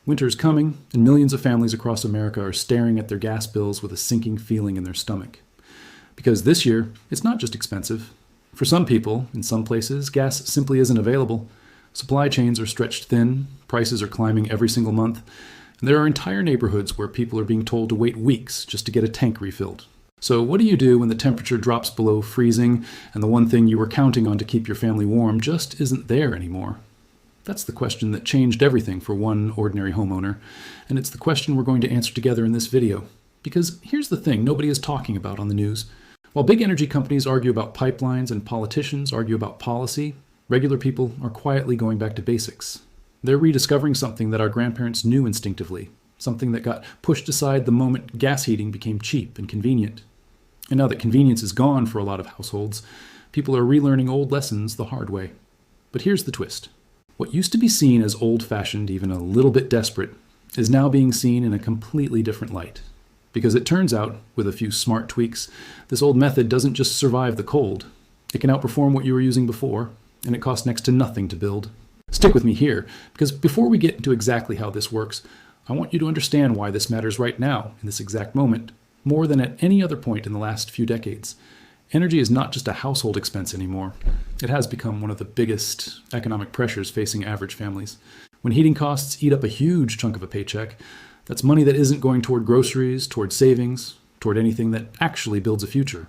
Winter's coming, and millions of families across America are staring at their gas bills with a sinking feeling in their stomach. Because this year, it's not just expensive. For some people, in some places, gas simply isn't available. Supply chains are stretched thin, prices are climbing every single month, and there are entire neighborhoods where people are being told to wait weeks just to get a tank refilled. So what do you do when the temperature drops below freezing and the one thing you were counting on to keep your family warm just isn't there anymore? That's the question that changed everything for one ordinary homeowner, and it's the question we're going to answer together in this video. Because here's the thing nobody is talking about on the news. While big energy companies argue about pipelines and politicians argue about policy, regular people are quietly going back to basics. They're rediscovering something that our grandparents knew instinctively, something that got pushed aside the moment gas heating became cheap and convenient. And now that convenience is gone for a lot of households, people are relearning old lessons the hard way. But here's the twist. What used to be seen as old-fashioned, even a little bit desperate, is now being seen in a completely different light. Because it turns out, with a few smart tweaks, this old method doesn't just survive the cold. It can outperform what you were using before, and it costs next to nothing to build. Stick with me here, because before we get into exactly how this works, I want you to understand why this matters right now, in this exact moment, more than at any other point in the last few decades. Energy is not just a household expense anymore. It has become one of the biggest economic pressures facing average families. When heating costs eat up a huge chunk of a paycheck, that's money that isn't going toward groceries, toward savings, toward anything that actually builds a future.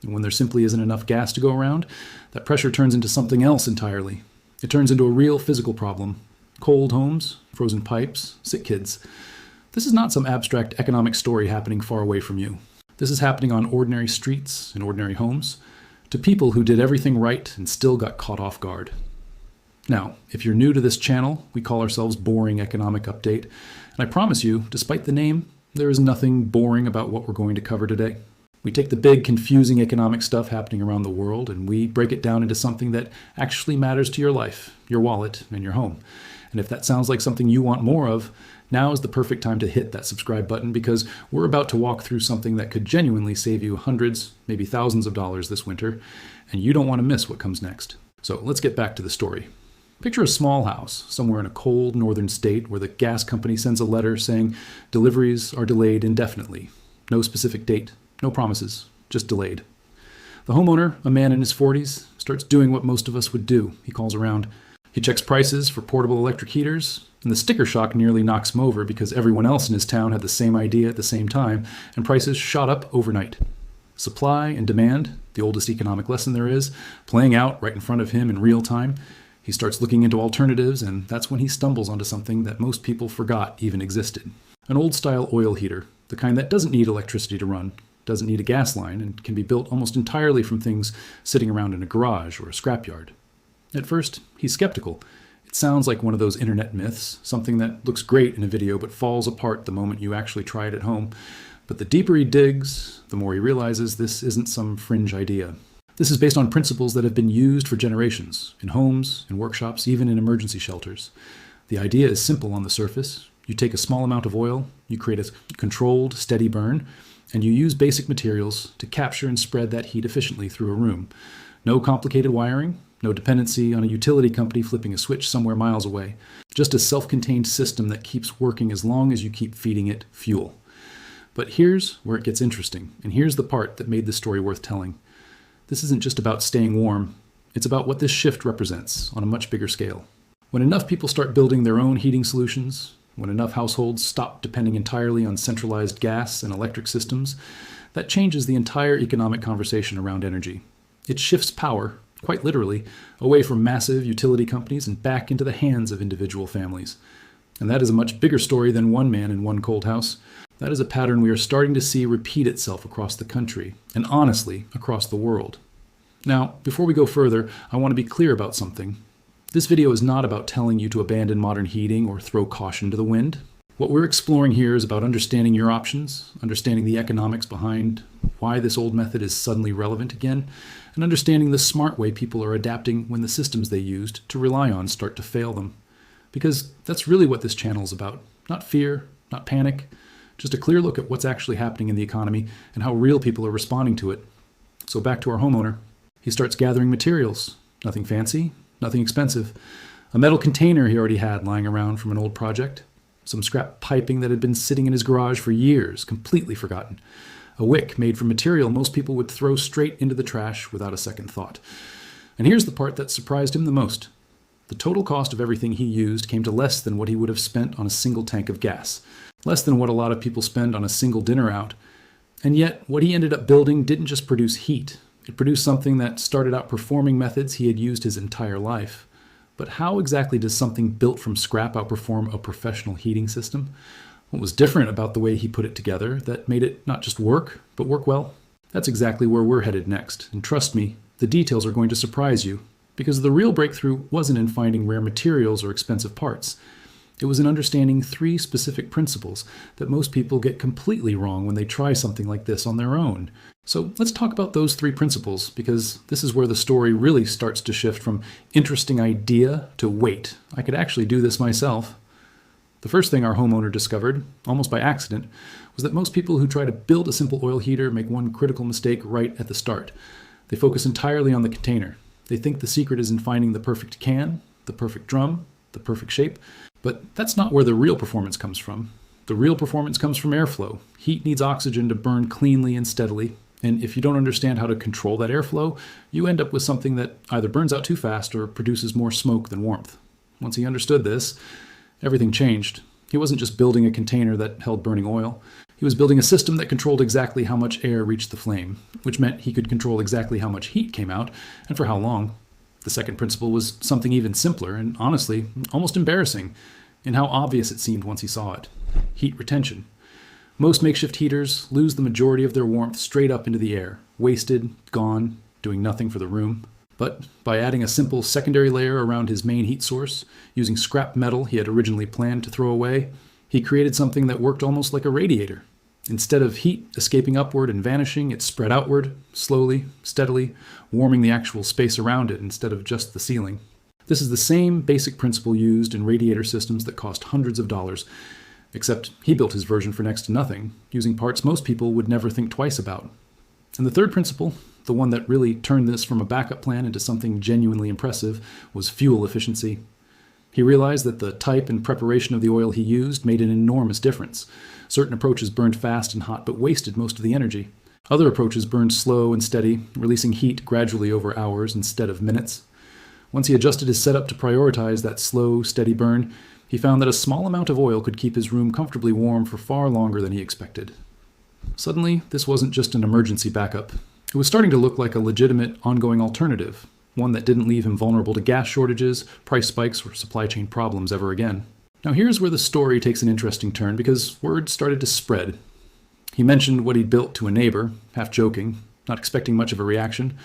And when there simply isn't enough gas to go around, that pressure turns into something else entirely. It turns into a real physical problem. Cold homes, frozen pipes, sick kids. This is not some abstract economic story happening far away from you. This is happening on ordinary streets and ordinary homes, to people who did everything right and still got caught off guard. Now, if you're new to this channel, we call ourselves Boring Economic Update, and I promise you, despite the name, there is nothing boring about what we're going to cover today. We take the big, confusing economic stuff happening around the world, and we break it down into something that actually matters to your life, your wallet, and your home. And if that sounds like something you want more of, now is the perfect time to hit that subscribe button, because we're about to walk through something that could genuinely save you hundreds, maybe thousands of dollars this winter, and you don't want to miss what comes next. So let's get back to the story. Picture a small house somewhere in a cold northern state where the gas company sends a letter saying deliveries are delayed indefinitely. No specific date, no promises, just delayed. The homeowner, a man in his 40s, starts doing what most of us would do. He calls around. He checks prices for portable electric heaters, and the sticker shock nearly knocks him over because everyone else in his town had the same idea at the same time, and prices shot up overnight. Supply and demand, the oldest economic lesson there is, playing out right in front of him in real time. He starts looking into alternatives, and that's when he stumbles onto something that most people forgot even existed. An old-style oil heater, the kind that doesn't need electricity to run, doesn't need a gas line, and can be built almost entirely from things sitting around in a garage or a scrapyard. At first, he's skeptical. It sounds like one of those internet myths, something that looks great in a video but falls apart the moment you actually try it at home. But the deeper he digs, the more he realizes this isn't some fringe idea. This is based on principles that have been used for generations, in homes, in workshops, even in emergency shelters. The idea is simple on the surface. You take a small amount of oil, you create a controlled, steady burn, and you use basic materials to capture and spread that heat efficiently through a room. No complicated wiring, no dependency on a utility company flipping a switch somewhere miles away. Just a self-contained system that keeps working as long as you keep feeding it fuel. But here's where it gets interesting, and here's the part that made this story worth telling. This isn't just about staying warm. It's about what this shift represents on a much bigger scale. When enough people start building their own heating solutions, when enough households stop depending entirely on centralized gas and electric systems, that changes the entire economic conversation around energy. It shifts power, quite literally, away from massive utility companies and back into the hands of individual families. And that is a much bigger story than one man in one cold house. That is a pattern we are starting to see repeat itself across the country, and honestly, across the world. Now, before we go further, I want to be clear about something. This video is not about telling you to abandon modern heating or throw caution to the wind. What we're exploring here is about understanding your options, understanding the economics behind why this old method is suddenly relevant again, and understanding the smart way people are adapting when the systems they used to rely on start to fail them. Because that's really what this channel is about. Not fear, not panic, just a clear look at what's actually happening in the economy and how real people are responding to it. So back to our homeowner. He starts gathering materials. Nothing fancy, nothing expensive. A metal container he already had lying around from an old project. Some scrap piping that had been sitting in his garage for years, completely forgotten. A wick made from material most people would throw straight into the trash without a second thought. And here's the part that surprised him the most. The total cost of everything he used came to less than what he would have spent on a single tank of gas, less than what a lot of people spend on a single dinner out. And yet, what he ended up building didn't just produce heat. It produced something that started out performing methods he had used his entire life. But how exactly does something built from scrap outperform a professional heating system? What was different about the way he put it together that made it not just work, but work well? That's exactly where we're headed next. And trust me, the details are going to surprise you. Because the real breakthrough wasn't in finding rare materials or expensive parts. It was in understanding 3 specific principles that most people get completely wrong when they try something like this on their own. So let's talk about those 3 principles, because this is where the story really starts to shift from interesting idea to wait, I could actually do this myself. The first thing our homeowner discovered, almost by accident, was that most people who try to build a simple oil heater make one critical mistake right at the start. They focus entirely on the container. They think the secret is in finding the perfect can, the perfect drum, the perfect shape, but that's not where the real performance comes from. The real performance comes from airflow. Heat needs oxygen to burn cleanly and steadily, and if you don't understand how to control that airflow, you end up with something that either burns out too fast or produces more smoke than warmth. Once he understood this, everything changed. He wasn't just building a container that held burning oil. He was building a system that controlled exactly how much air reached the flame, which meant he could control exactly how much heat came out and for how long. The second principle was something even simpler and, honestly, almost embarrassing in how obvious it seemed once he saw it. Heat retention. Most makeshift heaters lose the majority of their warmth straight up into the air, wasted, gone, doing nothing for the room. But by adding a simple secondary layer around his main heat source, using scrap metal he had originally planned to throw away, he created something that worked almost like a radiator. Instead of heat escaping upward and vanishing, it spread outward, slowly, steadily, warming the actual space around it instead of just the ceiling. This is the same basic principle used in radiator systems that cost hundreds of dollars, except he built his version for next to nothing, using parts most people would never think twice about. And the third principle, the one that really turned this from a backup plan into something genuinely impressive, was fuel efficiency. He realized that the type and preparation of the oil he used made an enormous difference. Certain approaches burned fast and hot but wasted most of the energy. Other approaches burned slow and steady, releasing heat gradually over hours instead of minutes. Once he adjusted his setup to prioritize that slow, steady burn, he found that a small amount of oil could keep his room comfortably warm for far longer than he expected. Suddenly, this wasn't just an emergency backup. It was starting to look like a legitimate, ongoing alternative, one that didn't leave him vulnerable to gas shortages, price spikes, or supply chain problems ever again. Now here's where the story takes an interesting turn because word started to spread. He mentioned what he'd built to a neighbor, half joking, not expecting much of a reaction.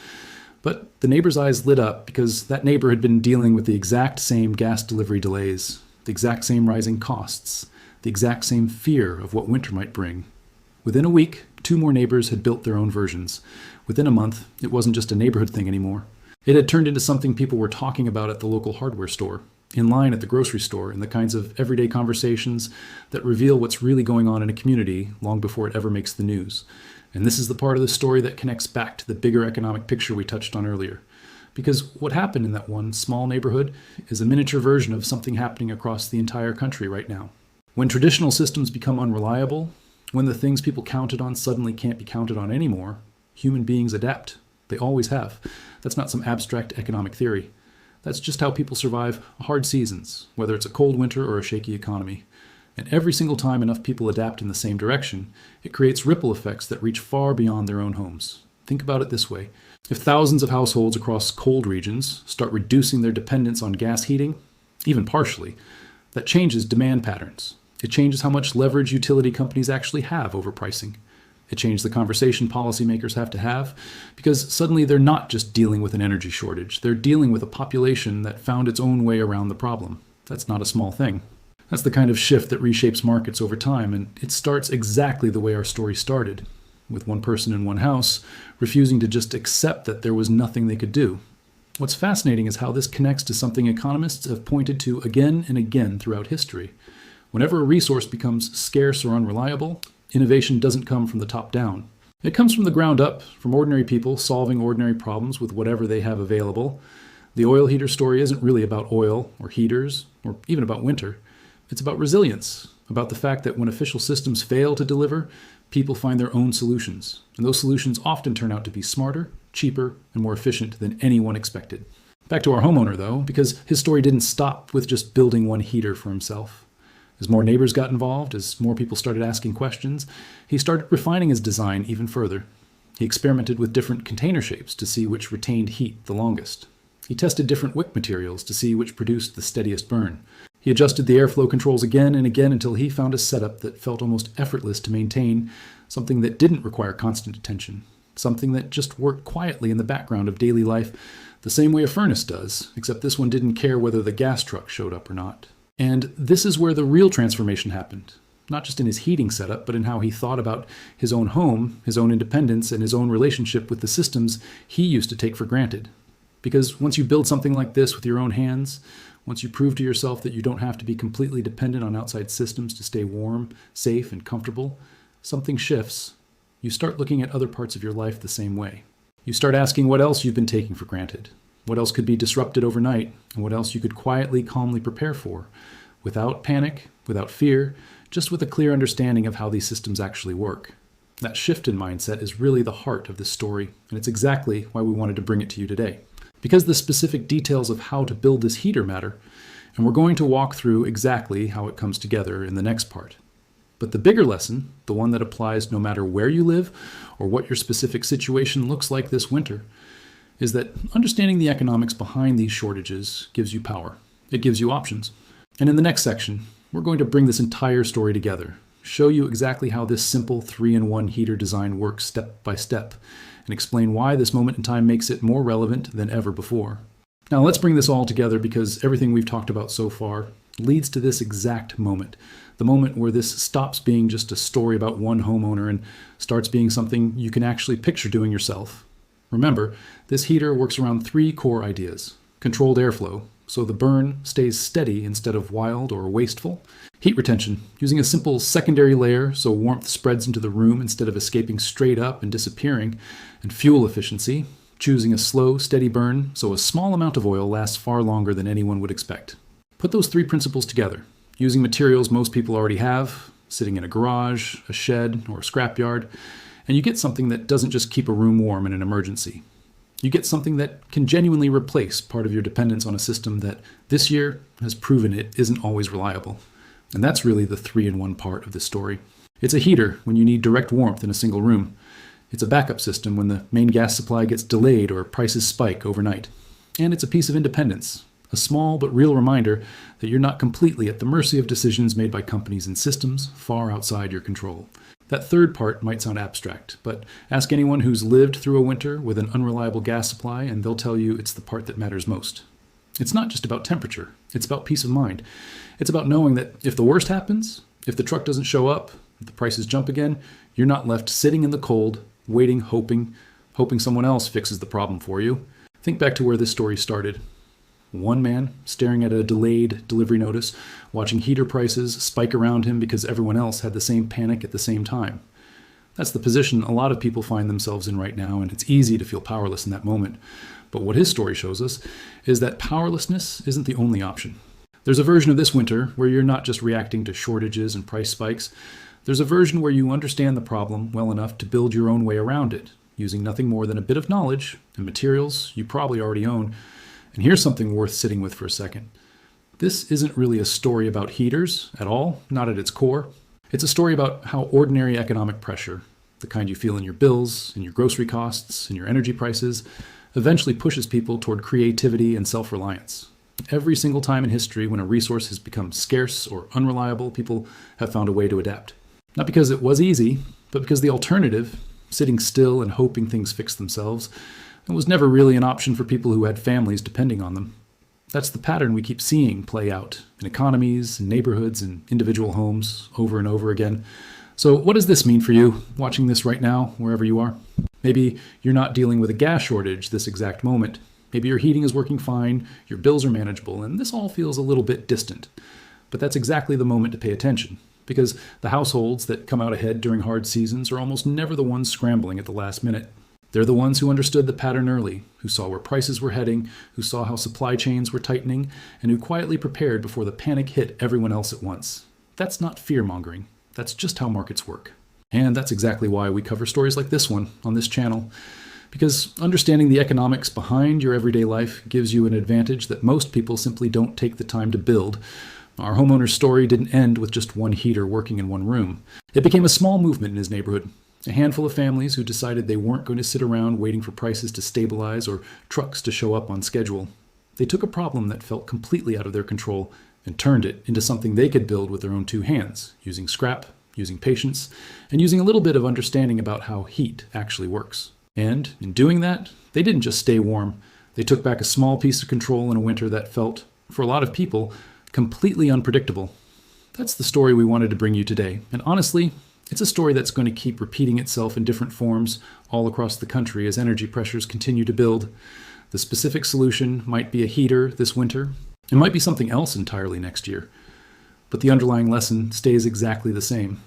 But the neighbor's eyes lit up because that neighbor had been dealing with the exact same gas delivery delays, the exact same rising costs, the exact same fear of what winter might bring. Within a week, 2 more neighbors had built their own versions. Within a month, it wasn't just a neighborhood thing anymore. It had turned into something people were talking about at the local hardware store, in line at the grocery store, and the kinds of everyday conversations that reveal what's really going on in a community long before it ever makes the news. And this is the part of the story that connects back to the bigger economic picture we touched on earlier. Because what happened in that one small neighborhood is a miniature version of something happening across the entire country right now. When traditional systems become unreliable, when the things people counted on suddenly can't be counted on anymore, human beings adapt. They always have. That's not some abstract economic theory. That's just how people survive hard seasons, whether it's a cold winter or a shaky economy. And every single time enough people adapt in the same direction, it creates ripple effects that reach far beyond their own homes. Think about it this way. If thousands of households across cold regions start reducing their dependence on gas heating, even partially, that changes demand patterns. It changes how much leverage utility companies actually have over pricing. It changes the conversation policymakers have to have, because suddenly they're not just dealing with an energy shortage. They're dealing with a population that found its own way around the problem. That's not a small thing. That's the kind of shift that reshapes markets over time, and it starts exactly the way our story started, with one person in one house refusing to just accept that there was nothing they could do. What's fascinating is how this connects to something economists have pointed to again and again throughout history. Whenever a resource becomes scarce or unreliable, innovation doesn't come from the top down. It comes from the ground up, from ordinary people solving ordinary problems with whatever they have available. The oil heater story isn't really about oil or heaters or even about winter. It's about resilience, about the fact that when official systems fail to deliver, people find their own solutions. And those solutions often turn out to be smarter, cheaper, and more efficient than anyone expected. Back to our homeowner, though, because his story didn't stop with just building one heater for himself. As more neighbors got involved, as more people started asking questions, he started refining his design even further. He experimented with different container shapes to see which retained heat the longest. He tested different wick materials to see which produced the steadiest burn. He adjusted the airflow controls again and again until he found a setup that felt almost effortless to maintain, something that didn't require constant attention, something that just worked quietly in the background of daily life, the same way a furnace does, except this one didn't care whether the gas truck showed up or not. And this is where the real transformation happened, not just in his heating setup, but in how he thought about his own home, his own independence, and his own relationship with the systems he used to take for granted. Because once you build something like this with your own hands, once you prove to yourself that you don't have to be completely dependent on outside systems to stay warm, safe, and comfortable, something shifts. You start looking at other parts of your life the same way. You start asking what else you've been taking for granted, what else could be disrupted overnight, and what else you could quietly, calmly prepare for, without panic, without fear, just with a clear understanding of how these systems actually work. That shift in mindset is really the heart of this story, and it's exactly why we wanted to bring it to you today. Because the specific details of how to build this heater matter, and we're going to walk through exactly how it comes together in the next part. But the bigger lesson, the one that applies no matter where you live or what your specific situation looks like this winter, is that understanding the economics behind these shortages gives you power. It gives you options. And in the next section, we're going to bring this entire story together, show you exactly how this simple 3-in-1 heater design works step by step, and explain why this moment in time makes it more relevant than ever before. Now let's bring this all together because everything we've talked about so far leads to this exact moment, the moment where this stops being just a story about one homeowner and starts being something you can actually picture doing yourself. Remember, this heater works around 3 core ideas: controlled airflow, so the burn stays steady instead of wild or wasteful; heat retention, using a simple secondary layer so warmth spreads into the room instead of escaping straight up and disappearing; and fuel efficiency, choosing a slow, steady burn so a small amount of oil lasts far longer than anyone would expect. Put those 3 principles together, using materials most people already have, sitting in a garage, a shed, or a scrapyard, and you get something that doesn't just keep a room warm in an emergency. You get something that can genuinely replace part of your dependence on a system that this year has proven it isn't always reliable. And that's really the 3-in-1 part of this story. It's a heater when you need direct warmth in a single room. It's a backup system when the main gas supply gets delayed or prices spike overnight. And it's a piece of independence, a small but real reminder that you're not completely at the mercy of decisions made by companies and systems far outside your control. That third part might sound abstract, but ask anyone who's lived through a winter with an unreliable gas supply and they'll tell you it's the part that matters most. It's not just about temperature, it's about peace of mind. It's about knowing that if the worst happens, if the truck doesn't show up, if the prices jump again, you're not left sitting in the cold, waiting, hoping someone else fixes the problem for you. Think back to where this story started. One man staring at a delayed delivery notice, watching heater prices spike around him because everyone else had the same panic at the same time. That's the position a lot of people find themselves in right now, and it's easy to feel powerless in that moment. But what his story shows us is that powerlessness isn't the only option. There's a version of this winter where you're not just reacting to shortages and price spikes. There's a version where you understand the problem well enough to build your own way around it, using nothing more than a bit of knowledge and materials you probably already own. And here's something worth sitting with for a second. This isn't really a story about heaters at all, not at its core. It's a story about how ordinary economic pressure, the kind you feel in your bills, in your grocery costs, in your energy prices, eventually pushes people toward creativity and self-reliance. Every single time in history when a resource has become scarce or unreliable, people have found a way to adapt. Not because it was easy, but because the alternative, sitting still and hoping things fix themselves, was never really an option for people who had families depending on them. That's the pattern we keep seeing play out in economies, in neighborhoods, and individual homes over and over again. So what does this mean for you, watching this right now, wherever you are? Maybe you're not dealing with a gas shortage this exact moment. Maybe your heating is working fine, your bills are manageable, and this all feels a little bit distant. But that's exactly the moment to pay attention, because the households that come out ahead during hard seasons are almost never the ones scrambling at the last minute. They're the ones who understood the pattern early, who saw where prices were heading, who saw how supply chains were tightening, and who quietly prepared before the panic hit everyone else at once. That's not fear-mongering. That's just how markets work. And that's exactly why we cover stories like this one on this channel. Because understanding the economics behind your everyday life gives you an advantage that most people simply don't take the time to build. Our homeowner's story didn't end with just one heater working in one room. It became a small movement in his neighborhood. A handful of families who decided they weren't going to sit around waiting for prices to stabilize or trucks to show up on schedule. They took a problem that felt completely out of their control and turned it into something they could build with their own two hands, using scrap, using patience, and using a little bit of understanding about how heat actually works. And in doing that, they didn't just stay warm. They took back a small piece of control in a winter that felt, for a lot of people, completely unpredictable. That's the story we wanted to bring you today. And honestly, it's a story that's going to keep repeating itself in different forms all across the country as energy pressures continue to build. The specific solution might be a heater this winter. It might be something else entirely next year. But the underlying lesson stays exactly the same.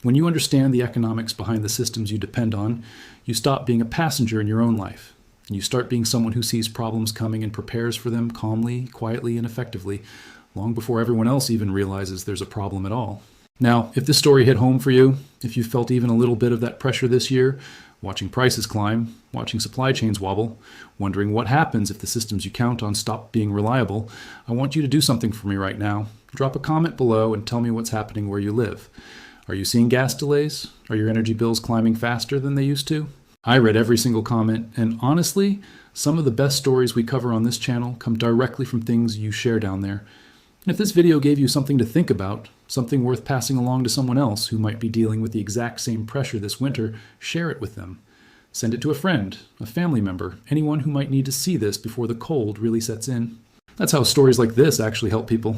When you understand the economics behind the systems you depend on, you stop being a passenger in your own life. And you start being someone who sees problems coming and prepares for them calmly, quietly, and effectively, long before everyone else even realizes there's a problem at all. Now, if this story hit home for you, if you felt even a little bit of that pressure this year, watching prices climb, watching supply chains wobble, wondering what happens if the systems you count on stop being reliable, I want you to do something for me right now. Drop a comment below and tell me what's happening where you live. Are you seeing gas delays? Are your energy bills climbing faster than they used to? I read every single comment, and honestly, some of the best stories we cover on this channel come directly from things you share down there. And if this video gave you something to think about, something worth passing along to someone else who might be dealing with the exact same pressure this winter, share it with them. Send it to a friend, a family member, anyone who might need to see this before the cold really sets in. That's how stories like this actually help people.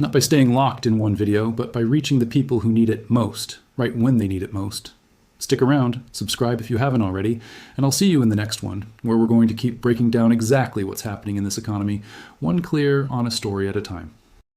Not by staying locked in one video, but by reaching the people who need it most, right when they need it most. Stick around, subscribe if you haven't already, and I'll see you in the next one, where we're going to keep breaking down exactly what's happening in this economy, one clear, honest story at a time.